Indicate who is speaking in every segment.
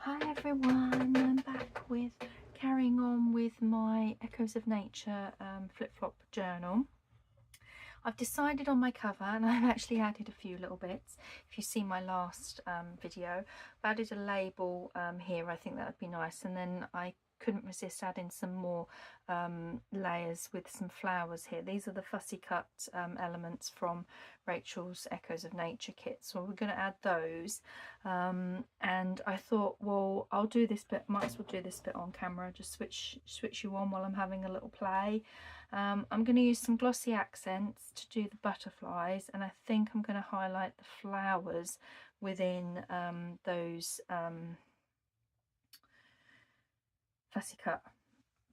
Speaker 1: Hi everyone, I'm back with carrying on with my Echoes of Nature FlipFlop journal. I've decided on my cover, and I've actually added a few little bits. If you see my last video, I've added a label here. I think that would be nice, and then I couldn't resist adding some more layers with some flowers here. These are the fussy cut elements from Rachel's Echoes of Nature kit, so we're going to add those, and I thought, well, I'll do this bit, might as well do this bit on camera, just switch you on while I'm having a little play. I'm going to use some glossy accents to do the butterflies, and I think I'm going to highlight the flowers within those fussy cut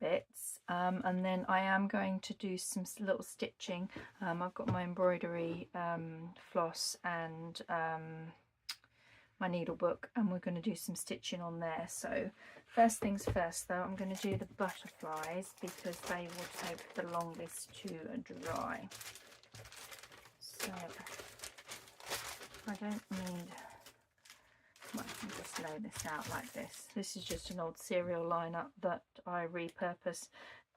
Speaker 1: bits, and then I am going to do some little stitching. I've got my embroidery floss and my needle book, and we're going to do some stitching on there. So first things first though, I'm going to do the butterflies because they will take the longest to dry. So I don't need, I can just lay this out like this. This is just an old cereal lineup that I repurpose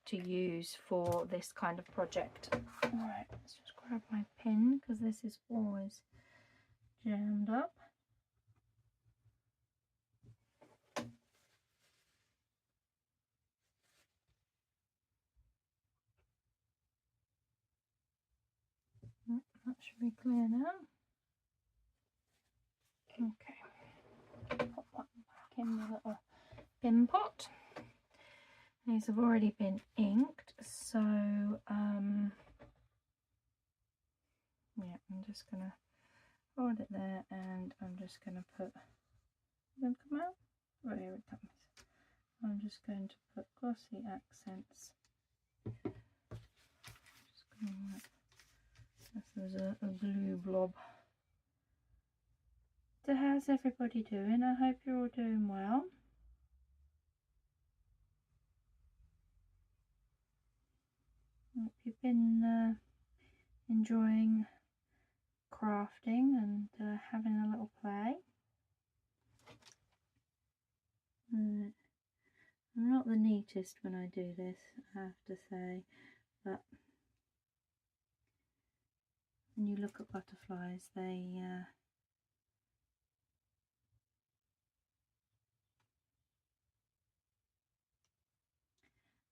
Speaker 1: to use for this kind of project. Alright, let's just grab my pin because this is always jammed up. That should be clear now. Okay, pop that back in the little pin pot. These have already been inked, so yeah, I'm just gonna hold it there, and I'm just gonna put, come out? Oh, here it comes. I'm just going to put glossy accents. Just gonna, there's a blue blob. So how's everybody doing? I hope you're all doing well. Hope you've been enjoying crafting and having a little play. I'm not the neatest when I do this, I have to say, but when you look at butterflies, they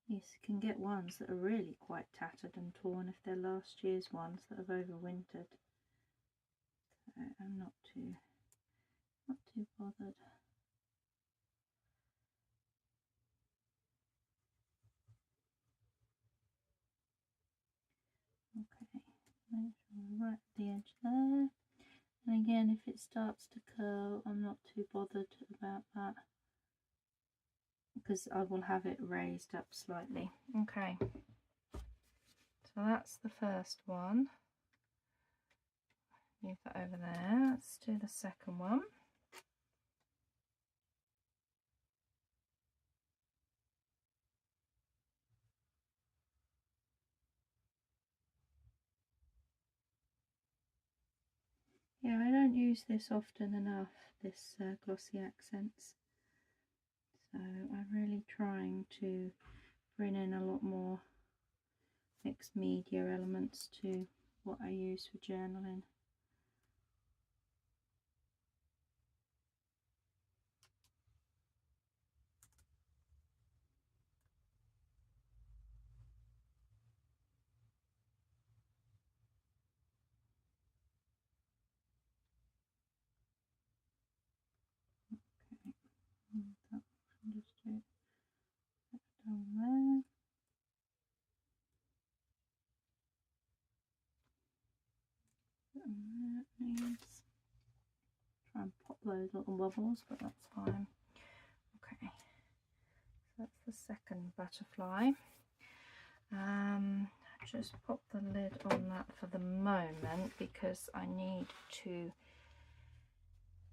Speaker 1: yes, you can get ones that are really quite tattered and torn if they're last year's ones that have overwintered. So I'm not too bothered. Okay, make sure we're right at the edge there. And again, if it starts to curl, I'm not too bothered about that, because I will have it raised up slightly. Okay, so that's the first one. Leave that over there. Let's do the second one. Yeah, I don't use this often enough, this glossy accents. So I'm really trying to bring in a lot more mixed media elements to what I use for journaling. Okay, just do that down there. Try and pop those little bubbles, but that's fine. Okay, so that's the second butterfly. Just pop the lid on that for the moment because I need to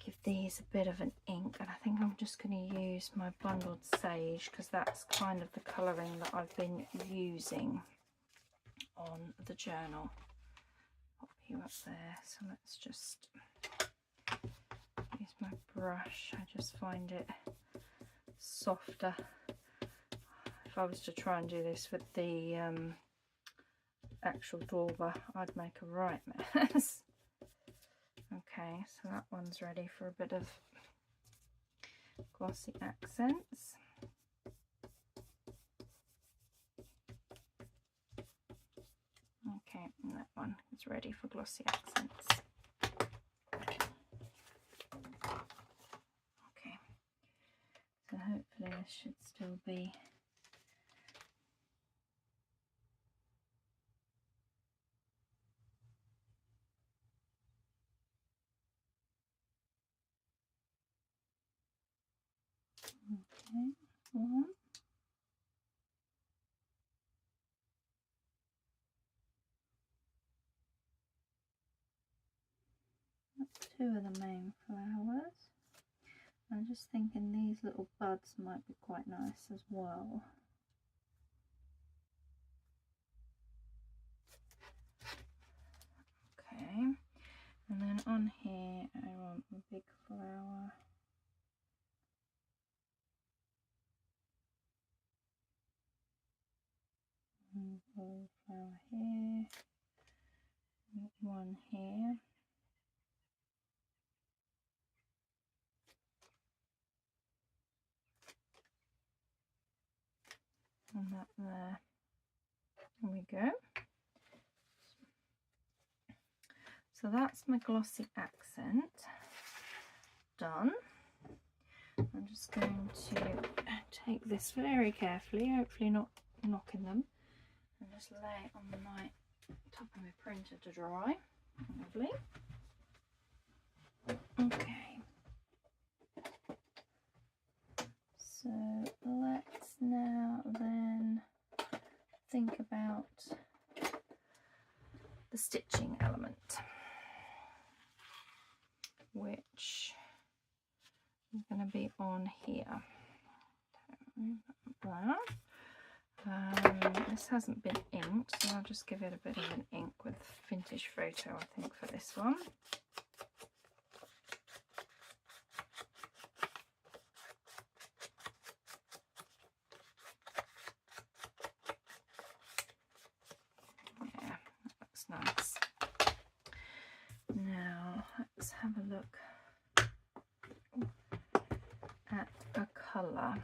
Speaker 1: give these a bit of an ink, and I think I'm just going to use my bundled sage because that's kind of the colouring that I've been using on the journal. Pop you up there, so let's just use my brush. I just find it softer. If I was to try and do this with the actual dauber, I'd make a right mess. Okay, so that one's ready for a bit of glossy accents. Okay, and that one is ready for glossy accents. Okay, so hopefully this should still be okay. One. That's two of the main flowers. I'm just thinking these little buds might be quite nice as well. Okay, and then on here I want a big flower. Little flower here, one here. And that there. There we go. So that's my glossy accent done. I'm just going to take this very carefully, hopefully not knocking them, and just lay it on my top of my printer to dry. Lovely. Okay. So let's now then think about the stitching element, which is going to be on here. This hasn't been inked, so I'll just give it a bit of an ink with Vintage Photo, I think, for this one. Yeah, that looks nice. Now let's have a look at a colour.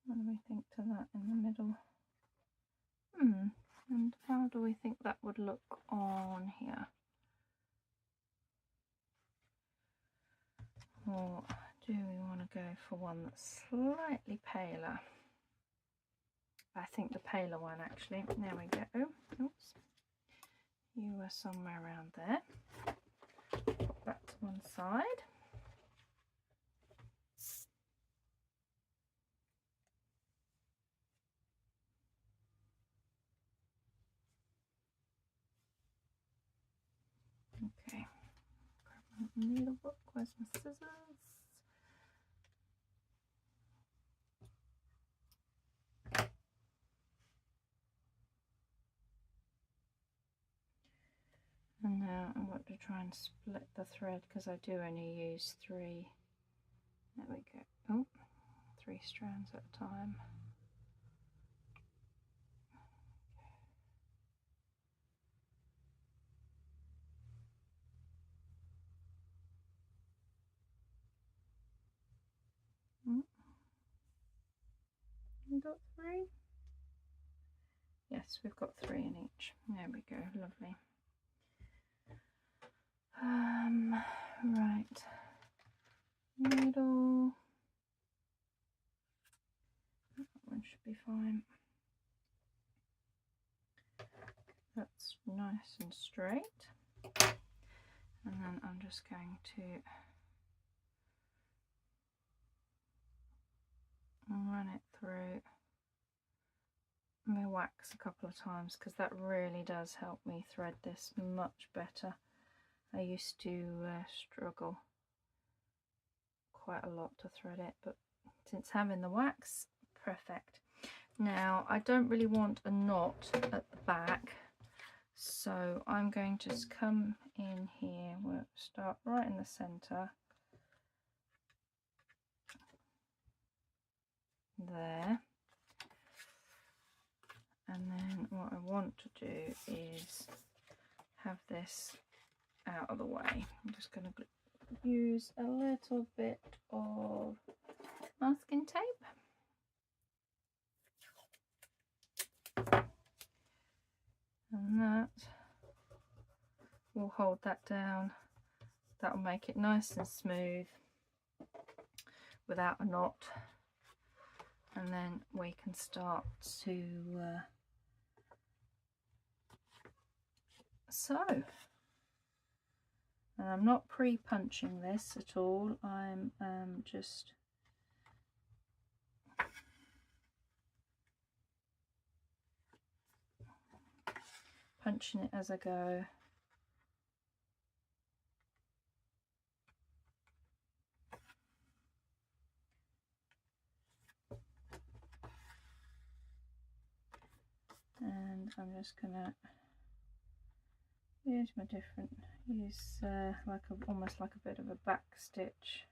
Speaker 1: What do we think to that in the middle? And how do we think that would look on here? Or do we want to go for one that's slightly paler? I think the paler one, actually. There we go. Oops. You were somewhere around there. Put that to one side. Okay. Grab my needle book. Where's my scissors? And now I'm going to try and split the thread because I do only use 3. There we go. Oh, 3 strands at a time. We got 3? Yes, we've got 3 in each. There we go. Lovely. Right. Needle. That one should be fine. That's nice and straight. And then I'm just going to run it through my wax a couple of times because that really does help me thread this much better. I used to struggle quite a lot to thread it, but since having the wax, perfect. Now I don't really want a knot at the back, So I'm going to just come in here, we'll start right in the center there, and then what I want to do is have this out of the way. I'm just going to use a little bit of masking tape. And that will hold that down. That will make it nice and smooth without a knot. And then we can start to sew. And I'm not pre-punching this at all. I'm just punching it as I go. And I'm just gonna use my different, almost like a bit of a back stitch,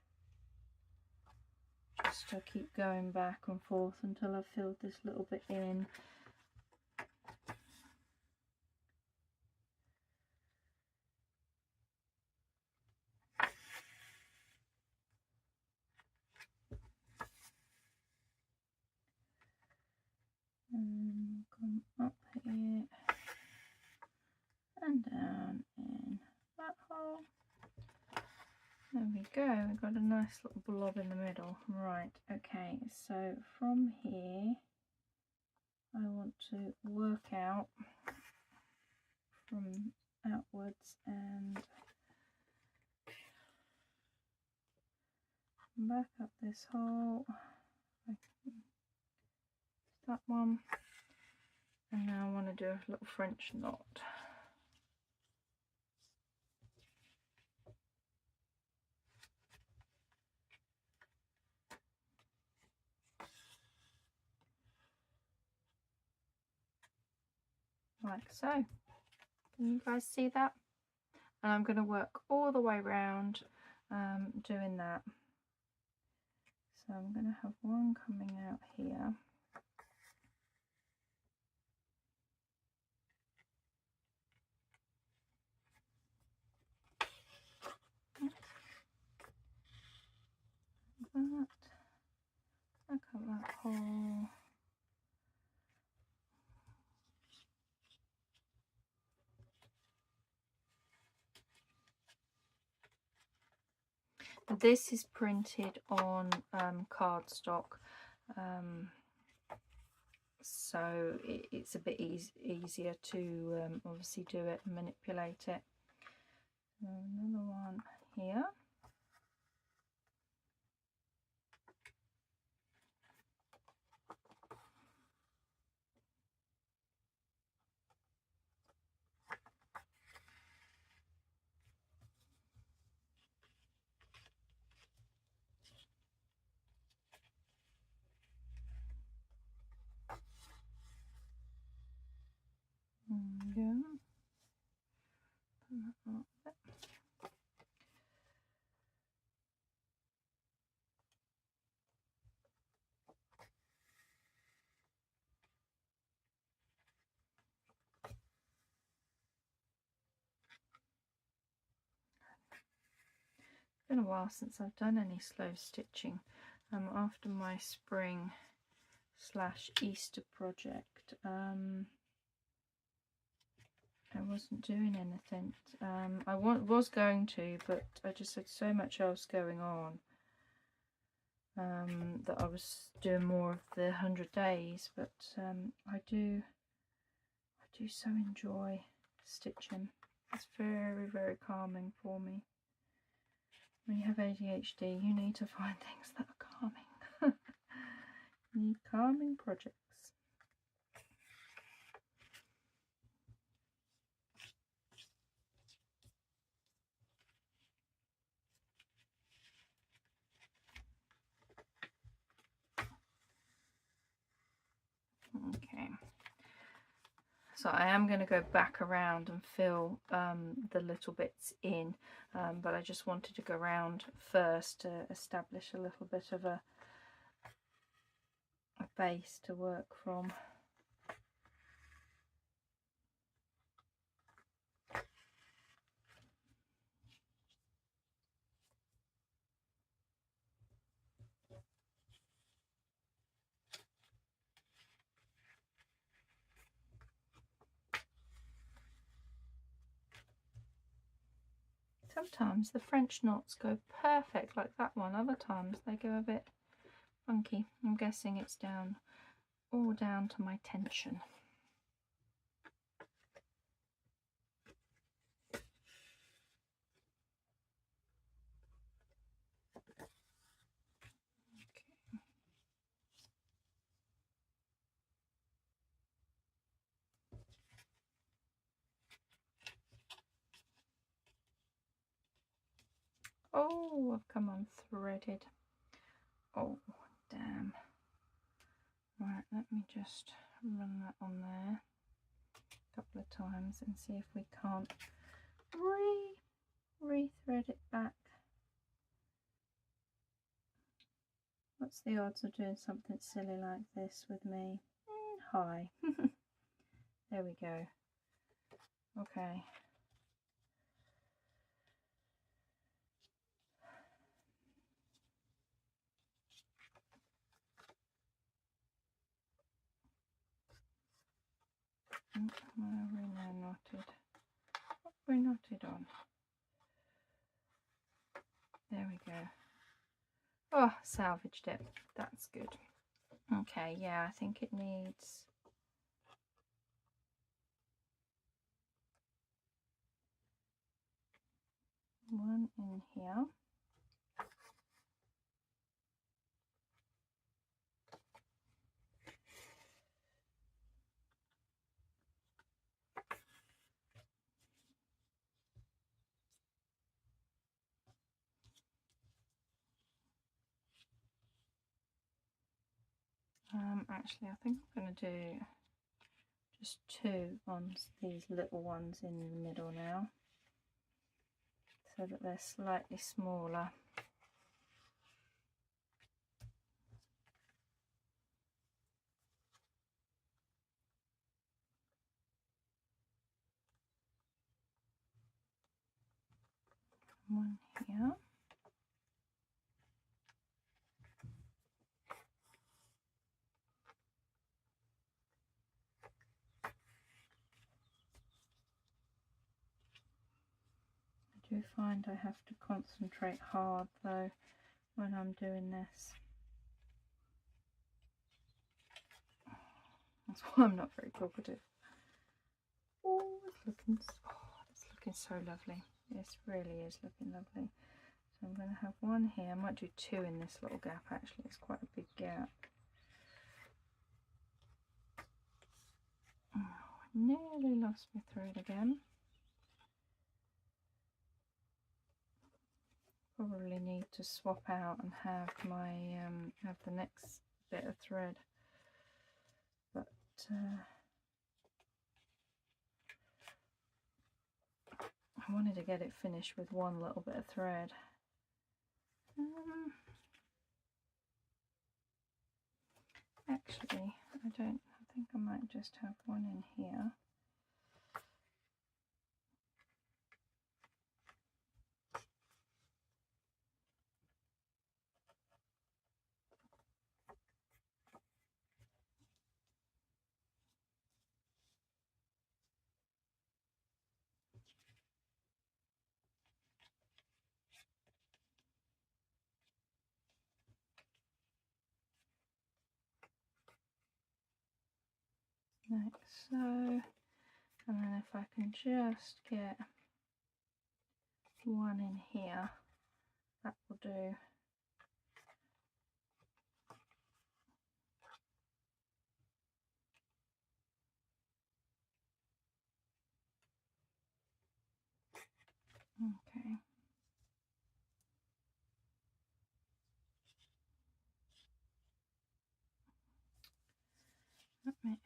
Speaker 1: just to keep going back and forth until I've filled this little bit in. And come up here and down in that hole. There we go, we've got a nice little blob in the middle. Right, okay, so from here I want to work out from outwards and back up this hole. That one, and now I want to do a little French knot. Like so. Can you guys see that? And I'm going to work all the way around doing that. So I'm going to have one coming out here. That. Look at that hole. This is printed on cardstock, so it's a bit easier to obviously do it and manipulate it. Another one here. Yeah. It's been a while since I've done any slow stitching. After my spring / Easter project, I wasn't doing anything. I was going to, but I just had so much else going on that I was doing more of the 100 days. But I do so enjoy stitching. It's very, very calming for me. When you have ADHD, you need to find things that are calming. You need calming projects. Okay, So I am going to go back around and fill the little bits in, but I just wanted to go around first to establish a little bit of a base to work from. Sometimes the French knots go perfect like that one, other times they go a bit funky. I'm guessing it's all down to my tension. Oh, I've come unthreaded. Oh, damn. Right, let me just run that on there a couple of times and see if we can't re-thread it back. What's the odds of doing something silly like this with me? High. There we go. Okay. Where are we now knotted? What are we knotted on? There we go. Oh, salvaged it. That's good. Okay, yeah, I think it needs one in here. Actually, I think I'm going to do just two on these little ones in the middle now, so that they're slightly smaller. One here. I do find I have to concentrate hard though when I'm doing this. That's why I'm not very talkative. Oh, it's looking so lovely. This really is looking lovely. So I'm going to have one here. I might do two in this little gap actually. It's quite a big gap. Oh, I nearly lost my thread again. Probably need to swap out and have my have the next bit of thread, but I wanted to get it finished with one little bit of thread. Actually, I think I might just have one in here. Like so, and then if I can just get one in here, that will do. Okay. Let me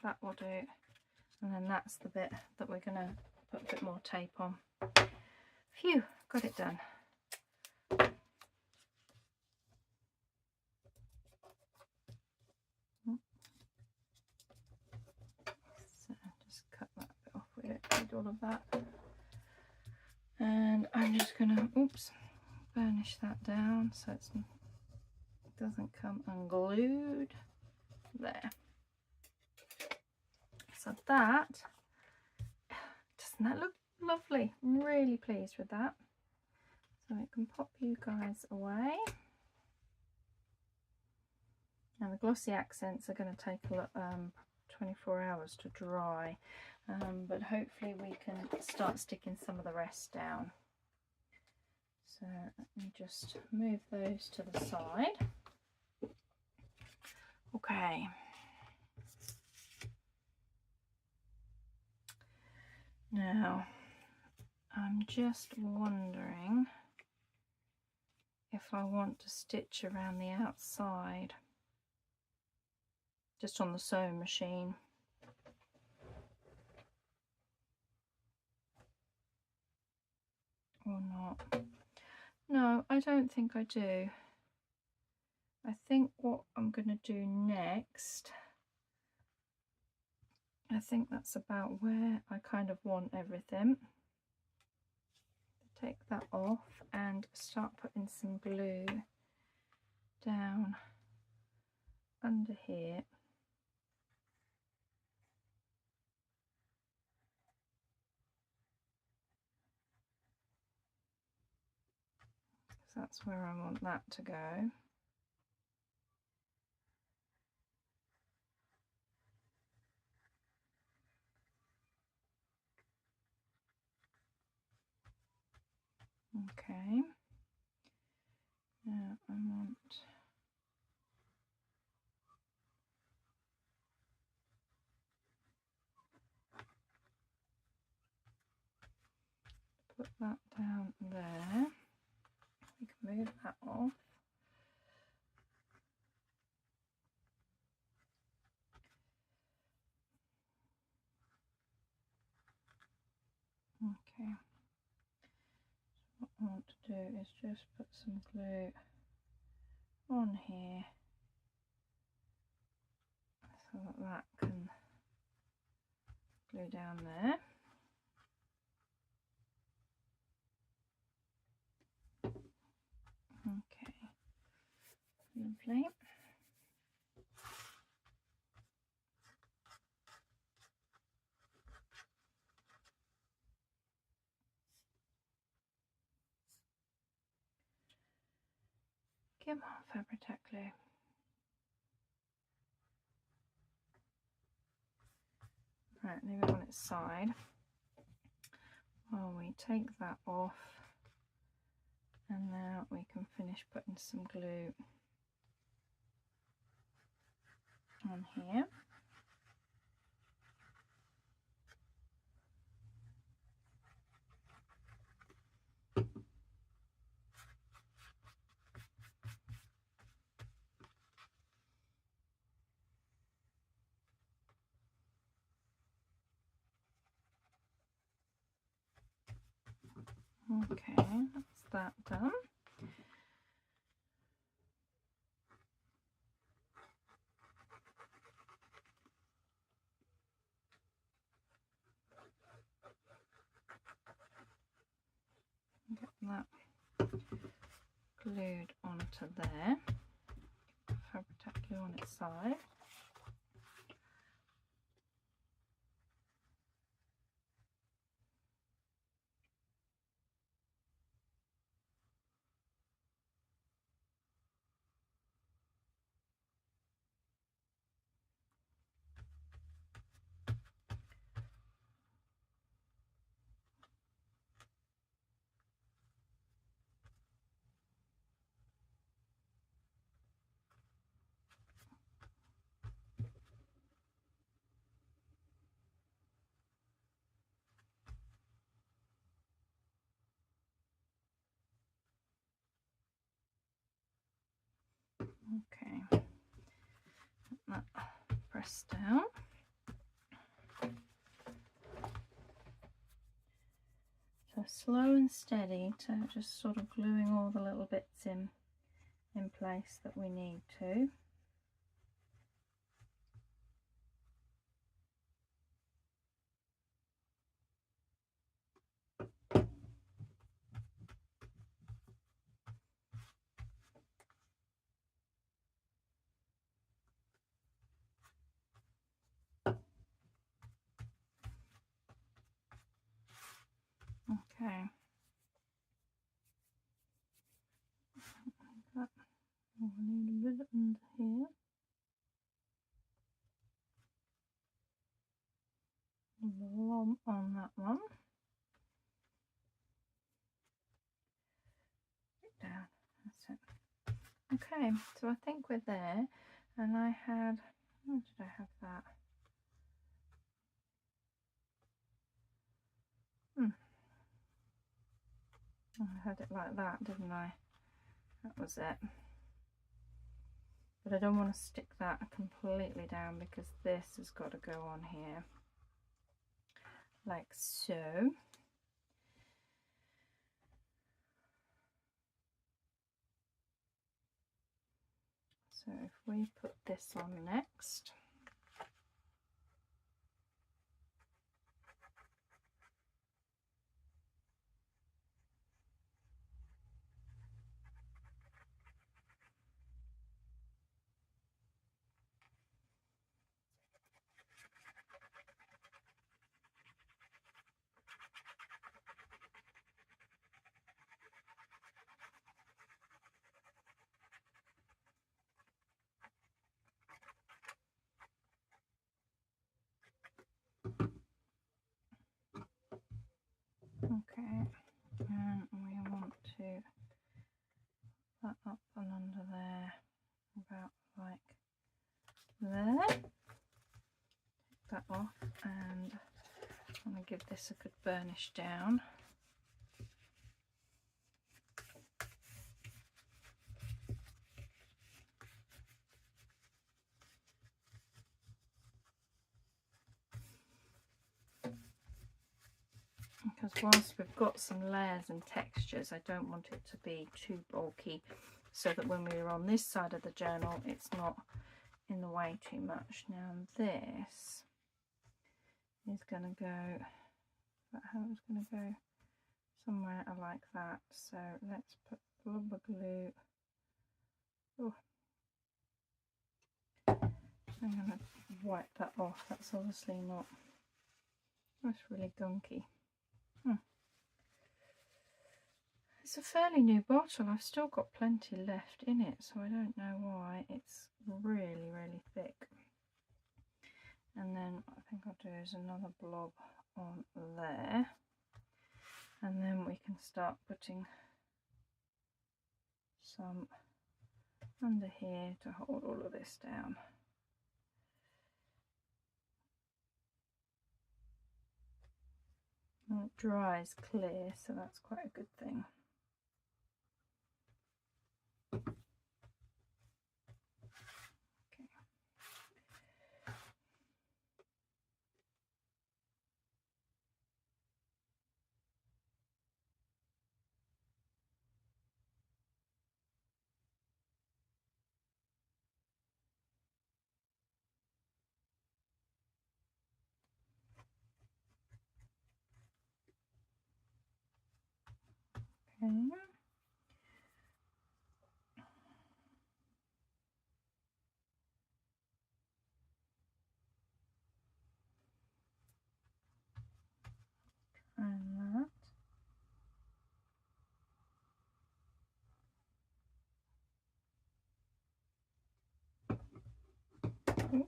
Speaker 1: that will do. And then that's the bit that we're going to put a bit more tape on. Phew, got it done. So just cut that bit off, we don't need all of that. And I'm just going to, oops, burnish that down so it doesn't come unglued. There. So that, doesn't that look lovely? I'm really pleased with that. So it can pop you guys away. And the glossy accents are going to take 24 hours to dry, but hopefully we can start sticking some of the rest down. So let me just move those to the side. Okay. Now, I'm just wondering if I want to stitch around the outside, just on the sewing machine. Or not. No, I don't think I do. I think what I'm going to do next, I think that's about where I kind of want everything. Take that off and start putting some glue down under here. So that's where I want that to go. Okay. Now I want to put that down there. We can move that off. Okay. What I want to do is just put some glue on here so that that can glue down there. Okay, lovely. Come on, Fabri-Tac glue. Right, leave it on its side while we take that off, and now we can finish putting some glue on here. Okay, that's that done. Get that glued onto there. Fabri-Tac glue on its side. Okay, that pressed down. So slow and steady to just sort of gluing all the little bits in place that we need to. Okay. I need a bit under here. A lump on that one. Down. That's it. Okay, so I think we're there. And I had, where did I have that? I had it like that, didn't I? That was it. But I don't want to stick that completely down because this has got to go on here. Like so. So if we put this on next. Okay, and we want to put that up and under there, about like there. Take that off, and I'm going to give this a good burnish down. Because whilst we've got some layers and textures, I don't want it to be too bulky, so that when we're on this side of the journal it's not in the way too much. Now this is going to go, how it's going to go somewhere like that. So let's put blubber glue. Oh, I'm going to wipe that off. That's obviously not, that's really gunky. It's a fairly new bottle. I've still got plenty left in it, so I don't know why. It's really, really thick. And then what I think I'll do is another blob on there. And then we can start putting some under here to hold all of this down. And it dries clear, so that's quite a good thing. Okay. And that. Ooh.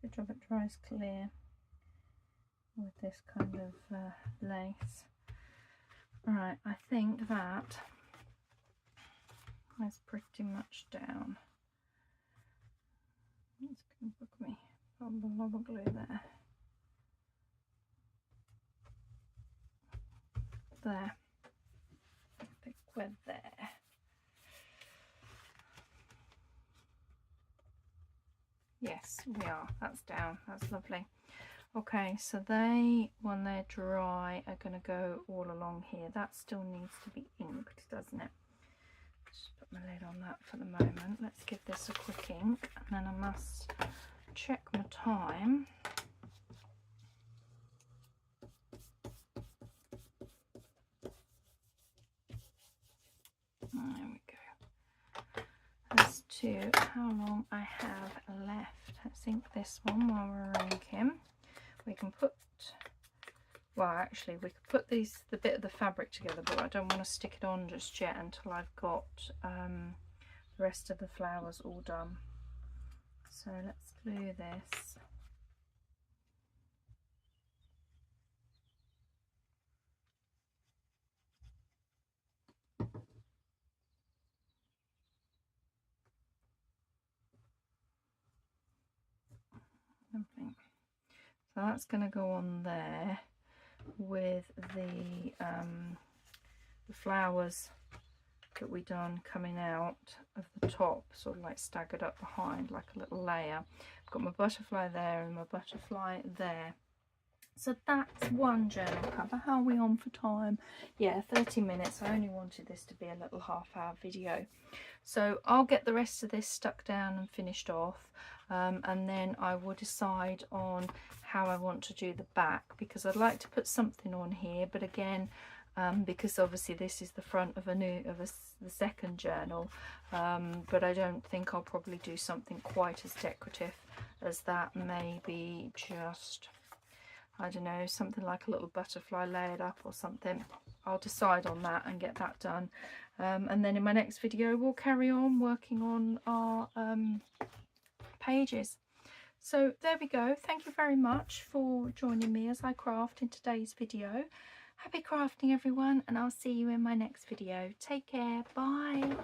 Speaker 1: Good job, it dries clear with this kind of lace. Right, I think that is pretty much down. It's going to book me rubber glue there. there. I think we're there. Yes, we are. That's down. That's lovely. Okay, so they, when they're dry, are going to go all along here. That still needs to be inked, doesn't it? Just put my lid on that for the moment. Let's give this a quick ink, and then I must check my time. There we go. As to how long I have left, let's ink this one while we're inking. We can put, well actually we could put the bit of the fabric together, but I don't want to stick it on just yet until I've got the rest of the flowers all done. So let's glue this. Lovely. So that's going to go on there with the flowers that we done coming out of the top, sort of like staggered up behind like a little layer. I've got my butterfly there and my butterfly there. So that's one journal cover. How are we on for time? Yeah, 30 minutes. I only wanted this to be a little half-hour video. So I'll get the rest of this stuck down and finished off, and then I will decide on how I want to do the back, because I'd like to put something on here, but again, because obviously this is the front of the second journal, but I don't think I'll probably do something quite as decorative as that. Maybe just, I don't know, something like a little butterfly layered up or something. I'll decide on that and get that done, and then in my next video we'll carry on working on our pages. So there we go. Thank you very much for joining me as I craft in today's video. Happy crafting everyone, and I'll see you in my next video. Take care. Bye.